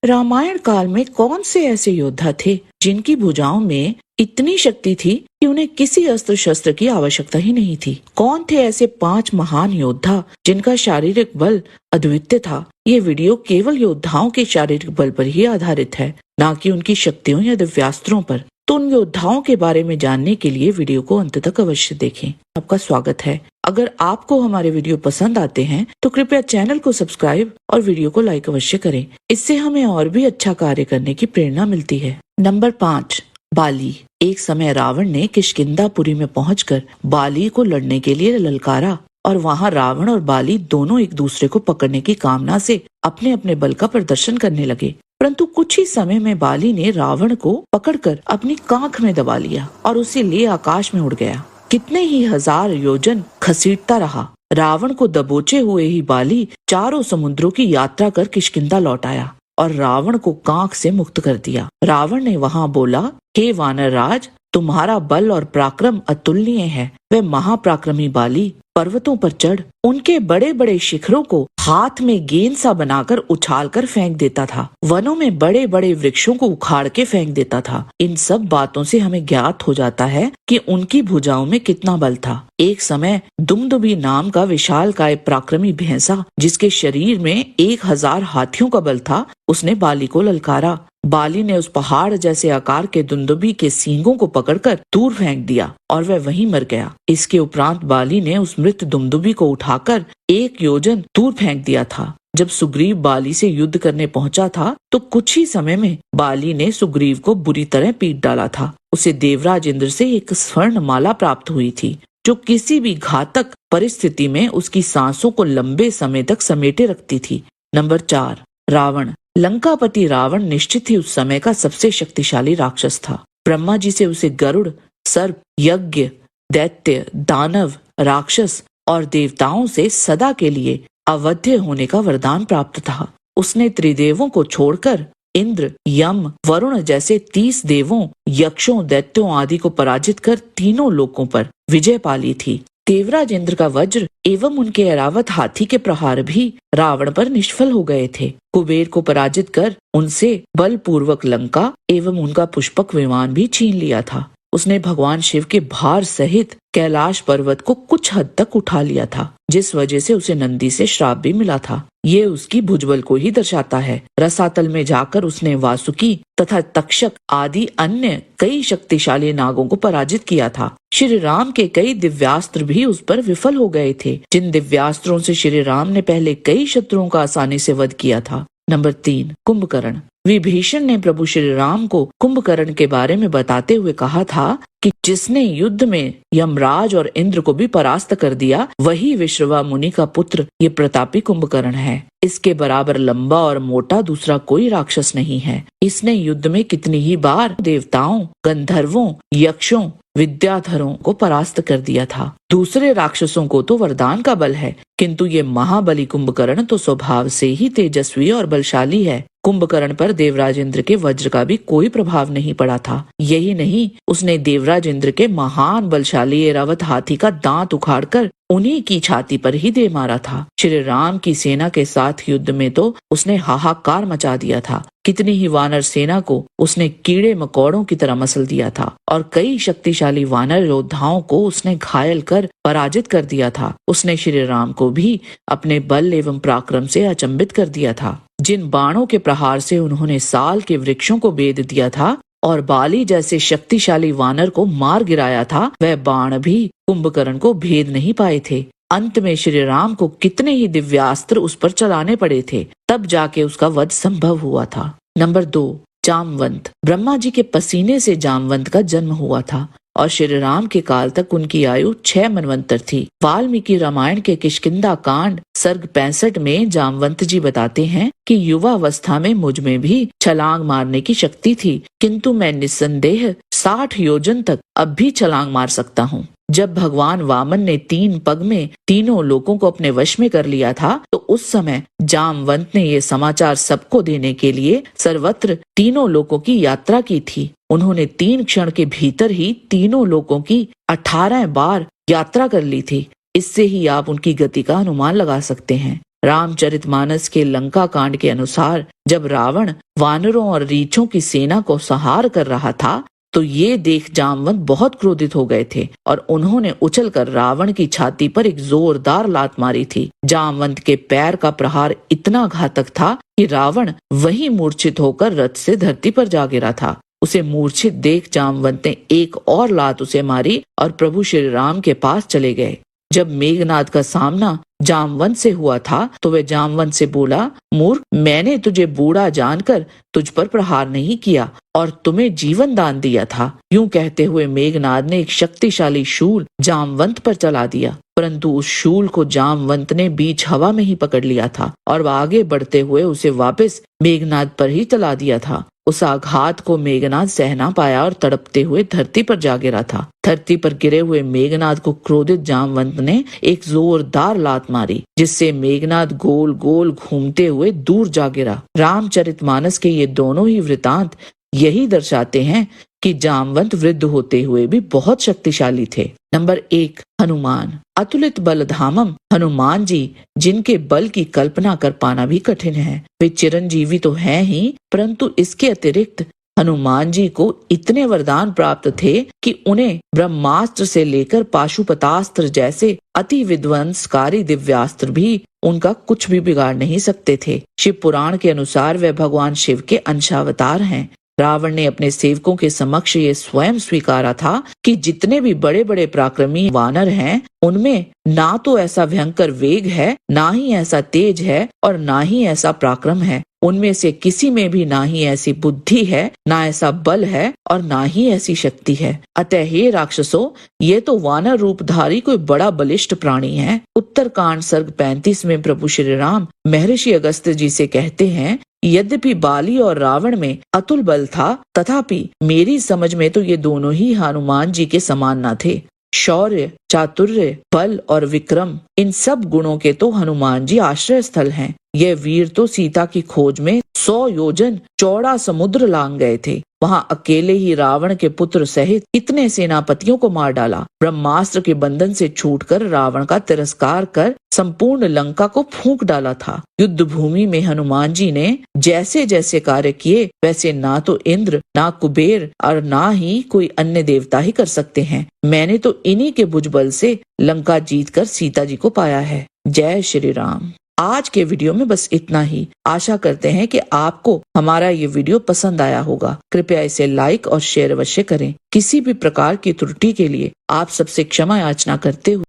रामायण काल में कौन से ऐसे योद्धा थे जिनकी भुजाओं में इतनी शक्ति थी कि उन्हें किसी अस्त्र शस्त्र की आवश्यकता ही नहीं थी? कौन थे ऐसे 5 महान योद्धा जिनका शारीरिक बल अद्वितीय था? ये वीडियो केवल योद्धाओं के शारीरिक बल पर ही आधारित है, न कि उनकी शक्तियों या दिव्यास्त्रों पर। तो उन योद्धाओं के बारे में जानने के लिए वीडियो को अंत तक अवश्य देखें। आपका स्वागत है। अगर आपको हमारे वीडियो पसंद आते हैं तो कृपया चैनल को सब्सक्राइब और वीडियो को लाइक अवश्य करें। इससे हमें और भी अच्छा कार्य करने की प्रेरणा मिलती है। नंबर 5, बाली। एक समय रावण ने किष्किंधापुरी में पहुंचकर बाली को लड़ने के लिए ललकारा और वहां रावण और बाली दोनों एक दूसरे को पकड़ने की कामना से अपने अपने बल का प्रदर्शन करने लगे। परंतु कुछ ही समय में बाली ने रावण को पकड़कर अपनी कांख में दबा लिया और उसे ले आकाश में उड़ गया। कितने ही हजार योजन घसीटता रहा। रावण को दबोचे हुए ही बाली चारों समुद्रों की यात्रा कर किष्किंधा लौट आया और रावण को कांख से मुक्त कर दिया। रावण ने वहां बोला, हे वानर राज, तुम्हारा बल और पराक्रम अतुलनीय है। वह महापराक्रमी बाली पर्वतों पर चढ़ उनके बड़े बड़े शिखरों को हाथ में गेंद सा बनाकर उछालकर फेंक देता था। वनों में बड़े बड़े वृक्षों को उखाड़ के फेंक देता था। इन सब बातों से हमें ज्ञात हो जाता है कि उनकी भुजाओं में कितना बल था। एक समय दुमदुभी नाम का विशालकाय पराक्रमी भैंसा, जिसके शरीर में 1000 हाथियों का बल था, उसने बाली को ललकारा। बाली ने उस पहाड़ जैसे आकार के दुंदुभी के सींगों को पकड़कर दूर फेंक दिया और वह वहीं मर गया। इसके उपरांत बाली ने उस मृत दुंदुभी को उठाकर 1 योजन दूर फेंक दिया था। जब सुग्रीव बाली से युद्ध करने पहुंचा था तो कुछ ही समय में बाली ने सुग्रीव को बुरी तरह पीट डाला था। उसे देवराज इंद्र से एक स्वर्ण माला प्राप्त हुई थी, जो किसी भी घातक परिस्थिति में उसकी सांसों को लंबे समय तक समेटे रखती थी। नंबर 4, रावण। लंकापति रावण निश्चित ही उस समय का सबसे शक्तिशाली राक्षस था। ब्रह्मा जी से उसे गरुड़, सर्प, यज्ञ, दैत्य, दानव, राक्षस और देवताओं से सदा के लिए अवध्य होने का वरदान प्राप्त था। उसने त्रिदेवों को छोड़कर इंद्र, यम, वरुण जैसे 30 देवों, यक्षों, दैत्यों आदि को पराजित कर तीनों लोकों पर विजय पाली थी। देवराज इंद्र का वज्र एवं उनके ऐरावत हाथी के प्रहार भी रावण पर निष्फल हो गए थे। कुबेर को पराजित कर उनसे बलपूर्वक लंका एवं उनका पुष्पक विमान भी छीन लिया था। उसने भगवान शिव के भार सहित कैलाश पर्वत को कुछ हद तक उठा लिया था, जिस वजह से उसे नंदी से श्राप भी मिला था। ये उसकी भुजबल को ही दर्शाता है। रसातल में जाकर उसने वासुकी तथा तक्षक आदि अन्य कई शक्तिशाली नागों को पराजित किया था। श्री राम के कई दिव्यास्त्र भी उस पर विफल हो गए थे, जिन दिव्यास्त्रों से श्री राम ने पहले कई शत्रुओं का आसानी से वध किया था। नंबर 3, कुंभकर्ण। विभीषण ने प्रभु श्री राम को कुंभकर्ण के बारे में बताते हुए कहा था कि जिसने युद्ध में यमराज और इंद्र को भी परास्त कर दिया, वही विश्रवा मुनि का पुत्र ये प्रतापी कुंभकर्ण है। इसके बराबर लंबा और मोटा दूसरा कोई राक्षस नहीं है। इसने युद्ध में कितनी ही बार देवताओं, गंधर्वों, यक्षों, विद्याधरों को परास्त कर दिया था। दूसरे राक्षसों को तो वरदान का बल है, किंतु ये महाबली कुंभकर्ण तो स्वभाव से ही तेजस्वी और बलशाली है। कुंभकर्ण पर देवराज इंद्र के वज्र का भी कोई प्रभाव नहीं पड़ा था। यही नहीं, उसने देवराज इंद्र के महान बलशाली ऐरावत हाथी का दांत उखाड़कर उन्हीं की छाती पर ही दे मारा था। श्री राम की सेना के साथ युद्ध में तो उसने हाहाकार मचा दिया था। कितनी ही वानर सेना को उसने कीड़े मकोड़ों की तरह मसल दिया था और कई शक्तिशाली वानर योद्धाओं को उसने घायल कर पराजित कर दिया था। उसने श्री राम को भी अपने बल एवं पराक्रम से अचंभित कर दिया था। जिन बाणों के प्रहार से उन्होंने साल के वृक्षों को बेध दिया था और बाली जैसे शक्तिशाली वानर को मार गिराया था, वह बाण भी कुंभकर्ण को भेद नहीं पाए थे। अंत में श्री राम को कितने ही दिव्यास्त्र उस पर चलाने पड़े थे, तब जाके उसका वध संभव हुआ था। नंबर 2, जामवंत। ब्रह्मा जी के पसीने से जामवंत का जन्म हुआ था और श्री राम के काल तक उनकी आयु 6 मनवंतर थी। वाल्मीकि रामायण के किष्किंधा कांड सर्ग 65 में जामवंत जी बताते हैं कि युवावस्था में मुझ में भी छलांग मारने की शक्ति थी, किंतु मैं निस्संदेह 60 योजन तक अब भी छलांग मार सकता हूँ। जब भगवान वामन ने 3 पग में तीनों लोगों को अपने वश में कर लिया था, तो उस समय जामवंत ने ये समाचार सबको देने के लिए सर्वत्र तीनों लोगों की यात्रा की थी। उन्होंने 3 क्षण के भीतर ही तीनों लोगों की 18 बार यात्रा कर ली थी। इससे ही आप उनकी गति का अनुमान लगा सकते हैं। रामचरितमानस के लंका कांड के अनुसार जब रावण वानरों और रीछों की सेना को संहार कर रहा था तो ये देख जामवंत बहुत क्रोधित हो गए थे और उन्होंने उछलकर रावण की छाती पर एक जोरदार लात मारी थी। जामवंत के पैर का प्रहार इतना घातक था कि रावण वहीं मूर्छित होकर रथ से धरती पर जा गिरा था। उसे मूर्छित देख जामवंत ने एक और लात उसे मारी और प्रभु श्री राम के पास चले गए। जब मेघनाद का सामना जामवंत से हुआ था तो वह जामवंत से बोला, मूर्ख, मैंने तुझे बूढ़ा जानकर तुझ पर प्रहार नहीं किया और तुम्हें जीवन दान दिया था। यूं कहते हुए मेघनाद ने एक शक्तिशाली शूल जामवंत पर चला दिया, परंतु उस शूल को जामवंत ने बीच हवा में ही पकड़ लिया था और वह आगे बढ़ते हुए उसे वापस मेघनाद पर ही चला दिया था। उस आघात को मेघनाद सह ना पाया और तड़पते हुए धरती पर जा गिरा था। धरती पर गिरे हुए मेघनाद को क्रोधित जामवंत ने एक जोरदार लात मारी, जिससे मेघनाद गोल गोल घूमते हुए दूर जा गिरा। रामचरितमानस के ये दोनों ही वृतांत यही दर्शाते हैं कि जामवंत वृद्ध होते हुए भी बहुत शक्तिशाली थे। नंबर 1, हनुमान। अतुलित बलधामम हनुमान जी, जिनके बल की कल्पना कर पाना भी कठिन है। वे चिरंजीवी तो हैं ही, परंतु इसके अतिरिक्त हनुमान जी को इतने वरदान प्राप्त थे कि उन्हें ब्रह्मास्त्र से लेकर पाशुपतास्त्र जैसे अति विध्वंसकारी दिव्यास्त्र भी उनका कुछ भी बिगाड़ नहीं सकते थे। शिव पुराण के अनुसार वे भगवान शिव के अंशावतार हैं। रावण ने अपने सेवकों के समक्ष ये स्वयं स्वीकारा था कि जितने भी बड़े बड़े पराक्रमी वानर हैं, उनमें ना तो ऐसा भयंकर वेग है, ना ही ऐसा तेज है और ना ही ऐसा पराक्रम है। उनमें से किसी में भी ना ही ऐसी बुद्धि है, ना ऐसा बल है और ना ही ऐसी शक्ति है। अतः हे राक्षसों, ये तो वानर रूपधारी कोई बड़ा बलिष्ठ प्राणी है। उत्तरकांड सर्ग 35 में प्रभु श्री राम महर्षि अगस्त्य जी से कहते हैं, यद्यपि बाली और रावण में अतुल बल था, तथापि मेरी समझ में तो ये दोनों ही हनुमान जी के समान न थे। शौर्य, चातुर्य, बल और विक्रम, इन सब गुणों के तो हनुमान जी आश्रय स्थल हैं। ये वीर तो सीता की खोज में 100 योजन चौड़ा समुद्र लांग गए थे। वहां अकेले ही रावण के पुत्र सहित कितने सेनापतियों को मार डाला। ब्रह्मास्त्र के बंधन से छूटकर रावण का तिरस्कार कर संपूर्ण लंका को फूंक डाला था। युद्ध भूमि में हनुमान जी ने जैसे जैसे कार्य किए, वैसे ना तो इंद्र, ना कुबेर और ना ही कोई अन्य देवता ही कर सकते हैं। मैंने तो इन्हीं के भुजबल से लंका जीतकर सीता जी को पाया है। जय श्री राम। आज के वीडियो में बस इतना ही। आशा करते हैं कि आपको हमारा ये वीडियो पसंद आया होगा। कृपया इसे लाइक और शेयर अवश्य करें। किसी भी प्रकार की त्रुटि के लिए आप सबसे क्षमा याचना करते हुए